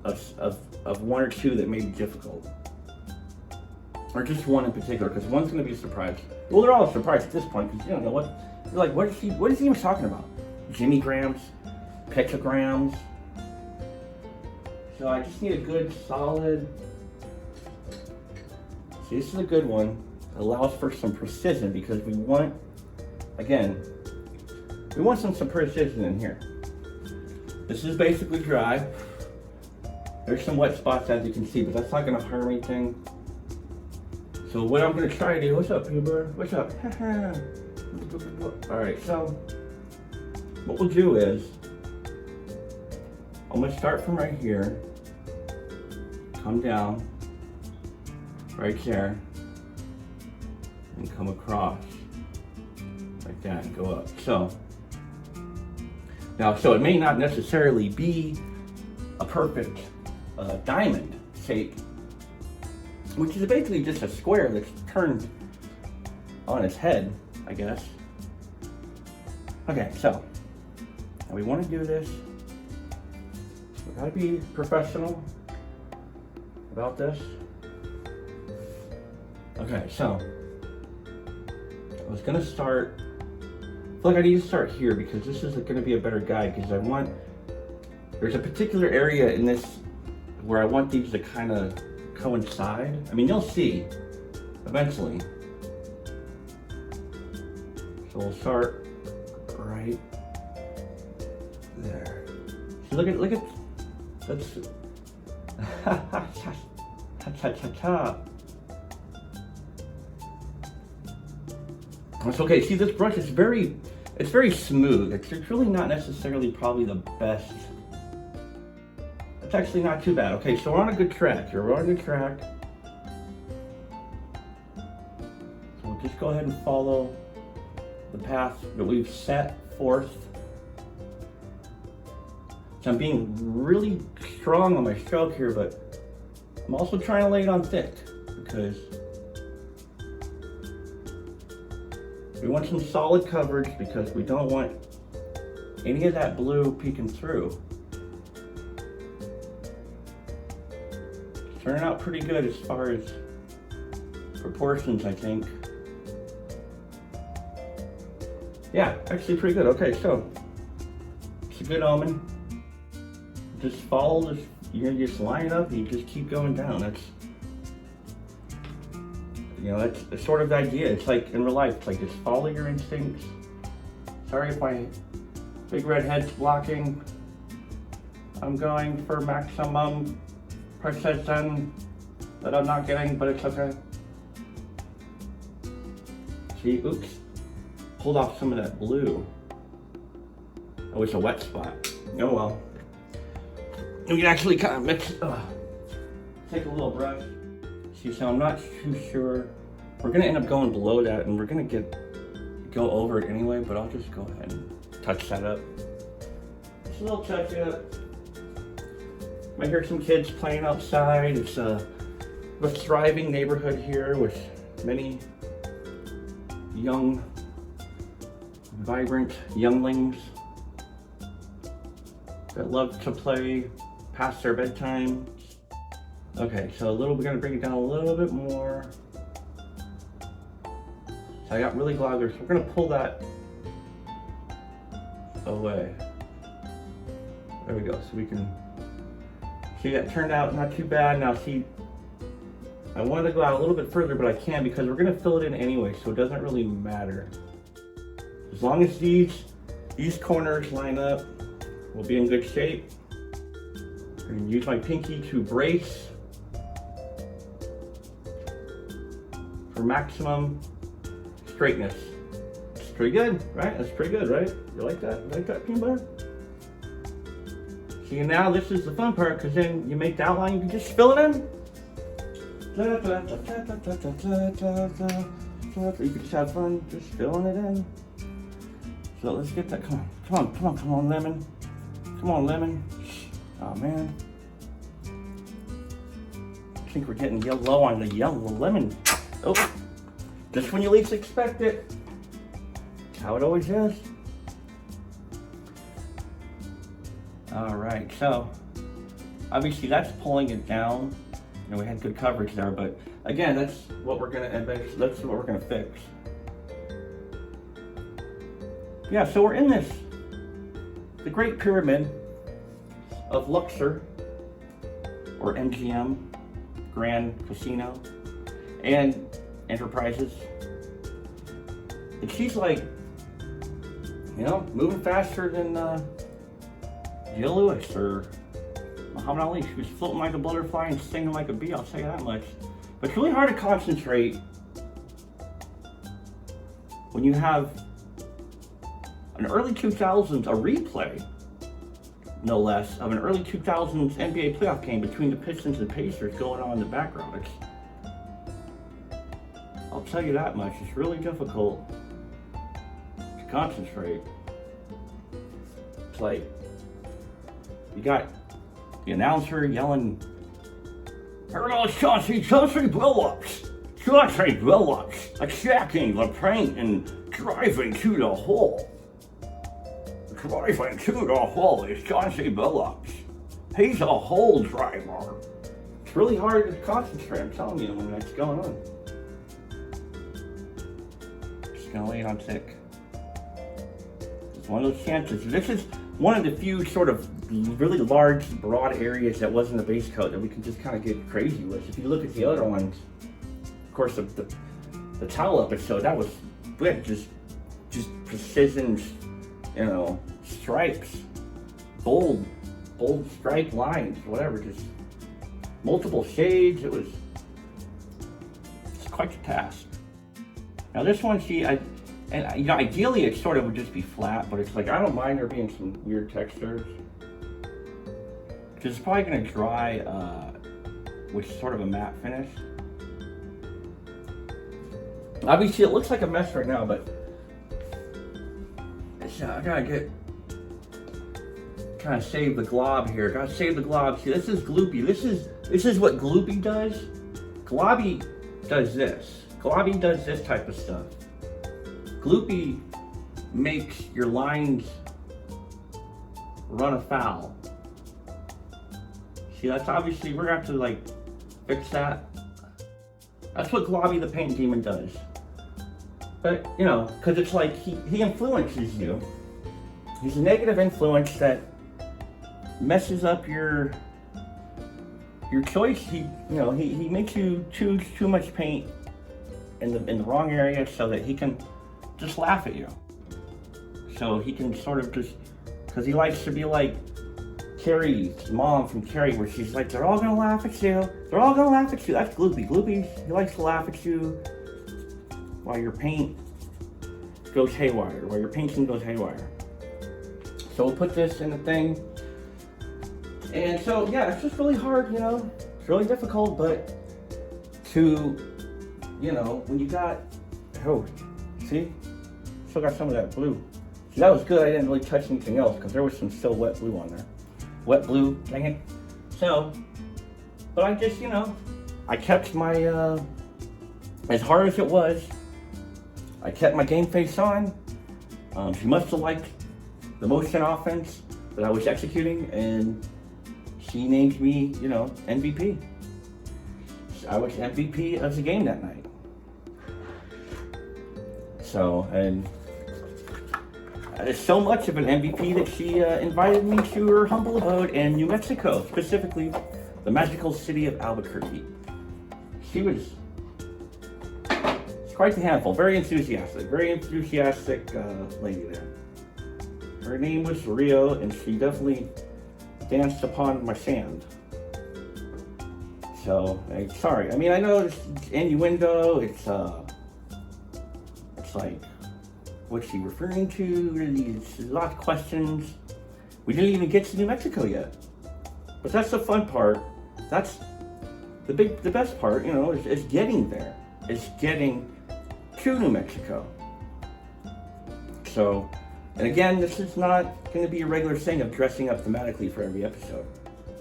of 1 or 2 that may be difficult. Or just one in particular, because one's going to be a surprise. Well, they're all a surprise at this point, because you don't know what. You're like, what is he even talking about? Jimi grams, pictograms. So I just need a good solid. See, this is a good one. It allows for some precision because we want some precision in here. This is basically dry. There's some wet spots, as you can see, but that's not going to harm anything. So what I'm going to try to do, what's up, Uber? What's up? All right, so what we'll do is, I'm going to start from right here, come down, right there, and come across, like that, and go up. So it may not necessarily be a perfect diamond shape, which is basically just a square that's turned on its head, I guess. Okay, so now we want to do this. We gotta be professional about this. Okay, so I was gonna start. I feel like I need to start here because this is gonna be a better guide, because there's a particular area in this where I want these to kind of coincide. I mean, you'll see eventually. So we'll start right there. So look at that's ta. It's okay. See, this brush is very it's very smooth. It's really not necessarily probably the best. It's actually not too bad. Okay, so we're on a good track here. We're on a good track. So we'll just go ahead and follow the path that we've set forth. So I'm being really strong on my stroke here, but I'm also trying to lay it on thick because we want some solid coverage because we don't want any of that blue peeking through. It's turning out pretty good as far as proportions, I think. Yeah, actually pretty good. Okay, so it's a good omen. Just follow this, you just line it up and you just keep going down. That's, you know, that's the sort of idea. It's like in real life, it's like just follow your instincts. Sorry if my big red head's blocking. I'm going for maximum precision that I'm not getting, but it's okay. See, oops, pulled off some of that blue. Oh, it's a wet spot. Oh well. We can actually kind of mix, take a little brush. See, so I'm not too sure. We're gonna end up going below that and we're gonna go over it anyway, but I'll just go ahead and touch that up. Just a little touch up. Might hear some kids playing outside. It's a thriving neighborhood here with many young, vibrant younglings that love to play past their bedtime. Okay, so we're gonna bring it down a little bit more. So I got really glad so we're gonna pull that away. There we go, so we can see that turned out not too bad. Now see, I wanted to go out a little bit further, but I can't because we're gonna fill it in anyway, so it doesn't really matter. As long as these corners line up, we'll be in good shape. I'm gonna use my pinky to brace for maximum straightness. It's pretty good, right? That's pretty good, right? You like that? You like that, peanut butter? See, now this is the fun part because then you make the outline, you can just fill it in. You can just have fun just filling it in. So let's get that, come on, lemon. Come on, lemon. Oh man. I think we're getting low on the yellow lemon. Oh, just when you least expect it. That's how it always is. All right, so obviously that's pulling it down. You know, we had good coverage there, but again, that's what we're gonna fix. Yeah, so we're in the Great Pyramid of Luxor, or MGM, Grand Casino, and Enterprises. And she's like, you know, moving faster than Jill Lewis or Muhammad Ali. She was floating like a butterfly and singing like a bee, I'll say that much. But it's really hard to concentrate when you have an early 2000s, a replay, no less, of an early 2000s NBA playoff game between the Pistons and Pacers going on in the background. I'll tell you that much, it's really difficult to concentrate. It's like, you got the announcer yelling, "Here goes Chauncey blow-ups, attacking the paint and driving to the hole. Driving to the hole is Chauncey blow-ups. He's a hole driver." It's really hard to concentrate, I'm telling you, when that's going on. Just gonna lay it on thick. It's one of those chances. This is one of the few sort of really large, broad areas that wasn't a base coat that we can just kind of get crazy with. If you look at the other ones, of course, the towel episode, that was just precision, you know, stripes, bold stripe lines, whatever, just multiple shades. It's quite the task. Now this one, see, And, you know, ideally it sort of would just be flat, but it's like, I don't mind there being some weird textures. Because it's probably going to dry with sort of a matte finish. Obviously it looks like a mess right now, but it's, I gotta get, kind of save the glob here. Gotta save the glob. See, this is gloopy. This is what gloopy does. Globby does this. Globby does this type of stuff. Gloopy makes your lines run afoul. See, that's obviously, we're gonna have to like fix that. That's what Globby the Paint Demon does. But, you know, because it's like he influences you. He's a negative influence that messes up your choice. He makes you choose too much paint in the wrong area so that he can just laugh at you. So he can sort of just, because he likes to be like Carrie's mom from Carrie, where she's like, they're all gonna laugh at you. They're all gonna laugh at you. That's Gloopy. Gloopy, he likes to laugh at you while your paint goes haywire, while your painting goes haywire. So we'll put this in the thing. And so, yeah, it's just really hard, you know. It's really difficult, but to, you know, when you got, oh, see? Still got some of that blue. See, that was good. I didn't really touch anything else because there was some still wet blue on there. Wet blue, dang it. So, but I just, you know, I kept my, as hard as it was, I kept my game face on. She must have liked the motion offense that I was executing, and she named me, you know, MVP. I was MVP of the game that night. So, and it's so much of an MVP that she invited me to her humble abode in New Mexico, specifically the magical city of Albuquerque. She was quite the handful, very enthusiastic lady there. Her name was Rio, and she definitely danced upon my sand. So, sorry. I mean, I know it's innuendo. It's like, what's she referring to? There's lots of questions. We didn't even get to New Mexico yet. But that's the fun part. That's the best part, you know, is getting there. It's getting to New Mexico. So, and again, this is not going to be a regular thing of dressing up thematically for every episode.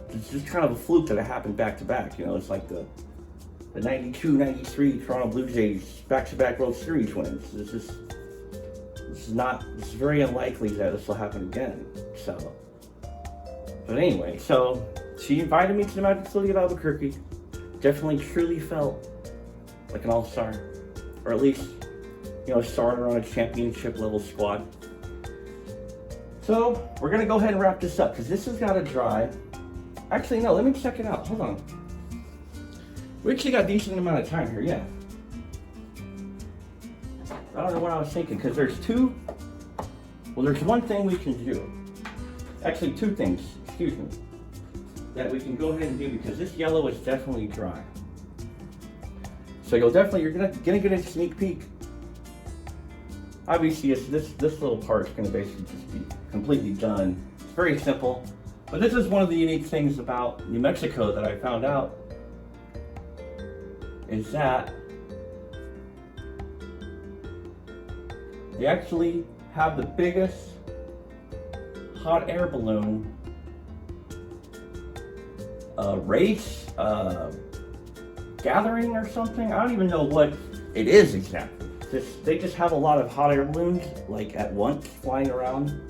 It's just kind of a fluke that it happened back to back. You know, it's like the 92-93 Toronto Blue Jays back-to-back World Series wins. This is very unlikely that this will happen again. So, but anyway, so she invited me to the magic city of Albuquerque. Definitely, truly felt like an all-star, or at least, you know, a starter on a championship level squad. So we're gonna go ahead and wrap this up because this has got to dry. Actually, no, let me check it out. Hold on. We actually got a decent amount of time here, yeah. I don't know what I was thinking, because there's one thing we can do. Actually, two things, excuse me, that we can go ahead and do, because this yellow is definitely dry. So you're gonna get a sneak peek. Obviously, this little part's gonna basically just be completely done. It's very simple, but this is one of the unique things about New Mexico that I found out, is that they actually have the biggest hot air balloon race, gathering or something. I don't even know what it is exactly. They just have a lot of hot air balloons like at once flying around.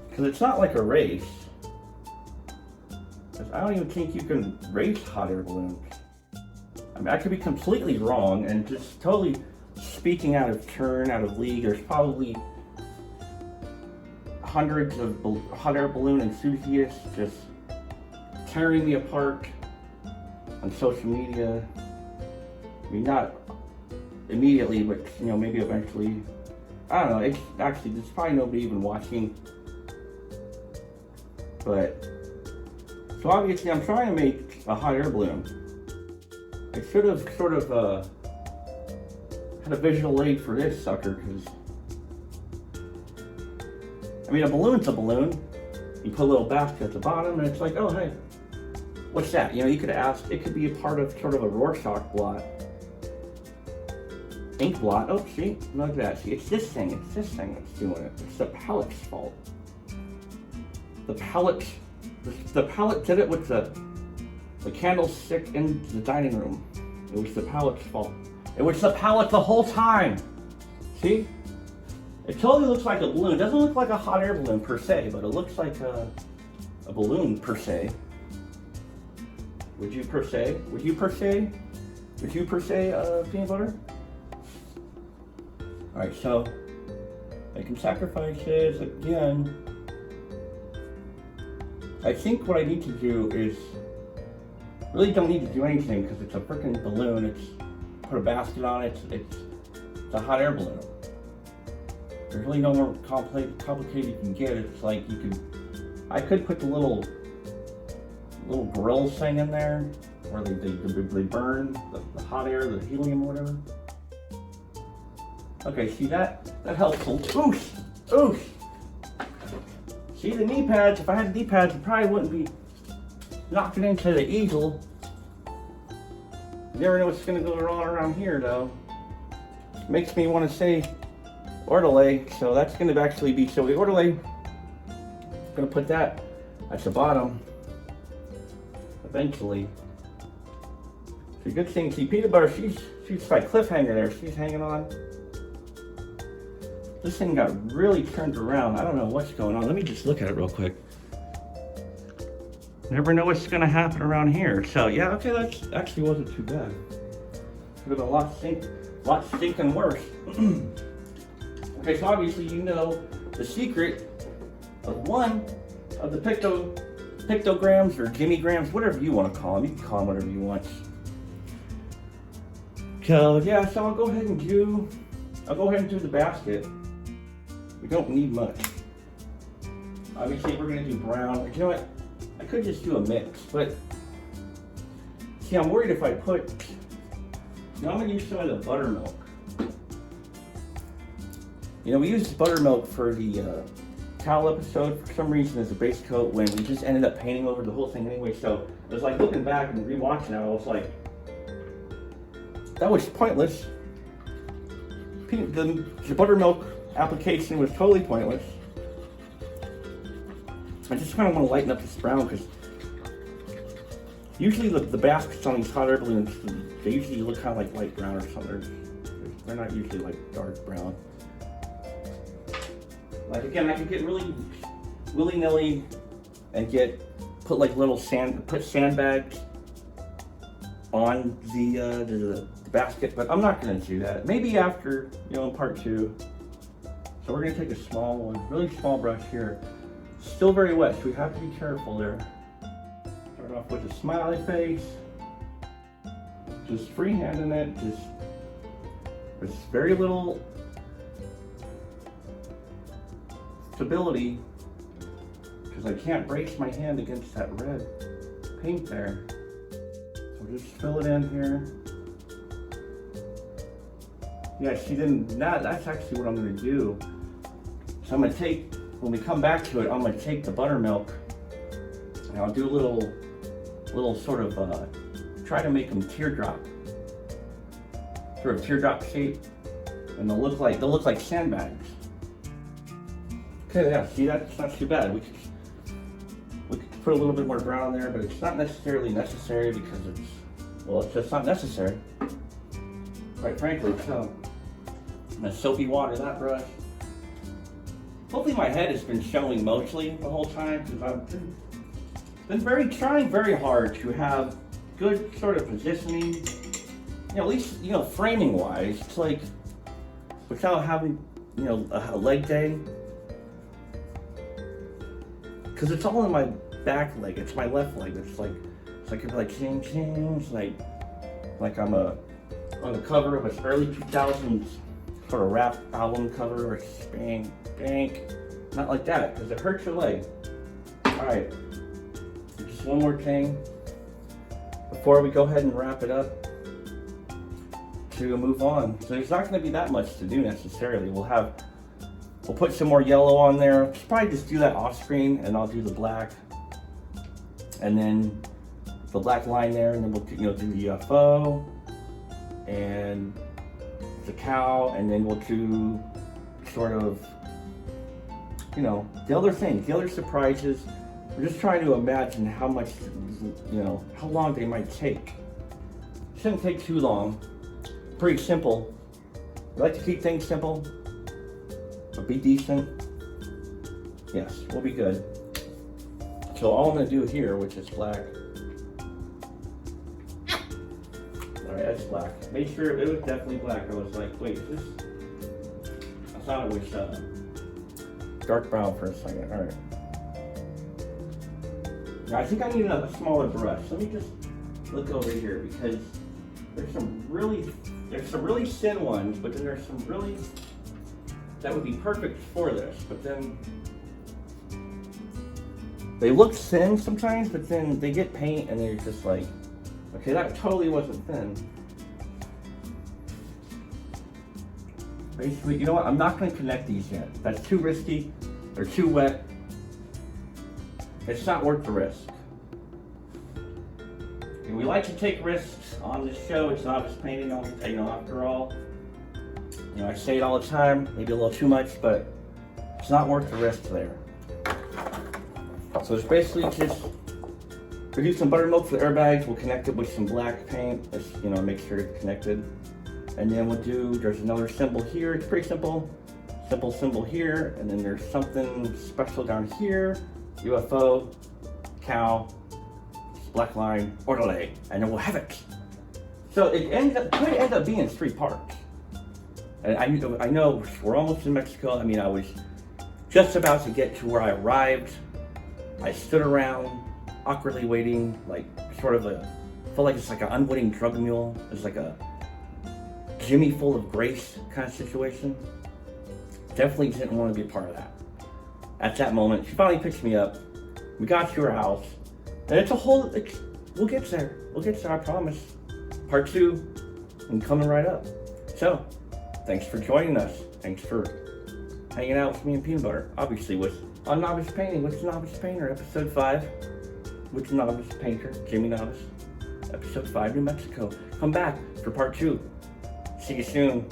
Because it's not like a race. I don't even think you can race hot air balloons. I mean, I could be completely wrong and just totally speaking out of turn, out of league. There's probably hundreds of hot air balloon enthusiasts just tearing me apart on social media. I mean, not immediately, but, you know, maybe eventually. I don't know. There's probably nobody even watching. But, so obviously I'm trying to make a hot air balloon. I should have sort of kind of visual aid for this sucker, because I mean, a balloon's a balloon. You put a little basket at the bottom, and it's like, oh hey, what's that? You know, you could ask. It could be a part of sort of a Rorschach blot, ink blot. Oh, see, look at that. See, it's this thing. It's this thing that's doing it. It's the palette's fault. The palette did it with the candlestick in the dining room. It was the palette's fault. It was the palette the whole time. See? It totally looks like a balloon. It doesn't look like a hot air balloon per se, but it looks like a balloon per se. Would you per se? Would you per se? Would you per se peanut butter? Alright, so making sacrifices again. I think what I need to do is really don't need to do anything because it's a freaking balloon. It's put a basket on it. It's a hot air balloon. There's really no more complicated you can get. It's like I could put the little grill thing in there where they burn the hot air, the helium or whatever. Okay, see that helps. Oosh, oosh. See the knee pads. If I had knee pads, I probably wouldn't be knocking into the easel. You never know what's gonna go wrong around here, though. Makes me want to say ordelay, so that's going to actually be, so the ordelay, I'm going to put that at the bottom eventually. It's a good thing. See, peanut butter, she's like cliffhanger there. She's hanging on. This thing got really turned around. I don't know what's going on. Let me just look at it real quick. Never know what's going to happen around here. So yeah, okay, that actually wasn't too bad. Could have been a lot stinking worse. Okay, so obviously you know the secret of one of the pictograms or Jimi grams, whatever you want to call them. You can call them whatever you want. So yeah, so I'll go ahead and do the basket. We don't need much. Obviously we're gonna do brown. You know what? I could just do a mix, but see, I'm worried if I put, I'm gonna use some of the buttermilk. You know, we used buttermilk for the towel episode for some reason as a base coat when we just ended up painting over the whole thing anyway. So it was like looking back and rewatching it, I was like, that was pointless. The buttermilk application was totally pointless. I just kind of want to lighten up this brown because usually the baskets on these hot air balloons, they usually look kind of like light brown or something. They're not usually like dark brown. Like again, I could get really willy-nilly and put like little sandbags on the basket, but I'm not going to do that. Maybe after, in part 2. So we're going to take a small one, really small brush here. Still very wet, so we have to be careful there. Start off with a smiley face. Just freehanding it, just with very little stability because I can't brace my hand against that red paint there. So just fill it in here. Yeah, see, then that's actually what I'm going to do. So I'm going to take, when we come back to it, I'm going to take the buttermilk and I'll do a little sort of, try to make them teardrop. Sort of teardrop shape. And they'll look like sandbags. Okay, yeah, see, that's not too bad. We could put a little bit more brown there, but it's not necessarily necessary because it's just not necessary. Quite frankly, so I'm gonna soapy water that brush. Hopefully my head has been showing mostly the whole time because I've been trying very hard to have good sort of positioning. At least, framing wise, it's like without having, a leg day. Because it's all in my back leg. It's my left leg. It's like ching ching. It's like I'm on the cover of an early 2000s sort of rap album cover or spank. Not like that, because it hurts your leg. All right. Just one more thing before we go ahead and wrap it up. to move on. So there's not going to be that much to do necessarily. We'll put some more yellow on there. Probably just do that off screen, and I'll do the black, and then the black line there, and then we'll do the UFO and the cow, and then we'll do sort of the other things, the other surprises. We're just trying to imagine how much, how long they might take. Shouldn't take too long. Pretty simple. We like to keep things simple, but be decent. Yes, we'll be good. So all I'm gonna do here, which is black. All right, that's black. Made sure it was definitely black. I was like, wait, is this? I thought it was dark brown for a second. All right. Now I think I need a smaller brush. Let me just look over here, because there's some really thin ones, but then there's some really that would be perfect for this. But then they look thin sometimes, but then they get paint and they're just like, okay, that totally wasn't thin. Basically, you know what? I'm not going to connect these yet. That's too risky. They're too wet. It's not worth the risk. And we like to take risks on this show. It's novice painting, after all. I say it all the time, maybe a little too much, but it's not worth the risk there. So it's basically just, we do some buttermilk for the airbags. We'll connect it with some black paint, just, make sure it's connected. And then there's another symbol here. It's pretty simple. Simple symbol here, and then there's something special down here. UFO, cow, black line, orderly, and then we'll have it. So it could end up being 3 parts. And I know we're almost in Mexico. I was just about to get to where I arrived. I stood around, awkwardly waiting, like felt like it's like an unwitting drug mule. It's like a Jimi full of grace kind of situation. Definitely didn't want to be a part of that. At that moment, she finally picked me up. We got to her house, and we'll get there. We'll get there, I promise. Part 2, and coming right up. So, thanks for joining us. Thanks for hanging out with me and Peanut Butter. Obviously, on Novice Painting with Novice Painter, Episode 5, with Novice Painter, Jimi Novice, Episode 5, New Mexico. Come back for Part 2. See you soon.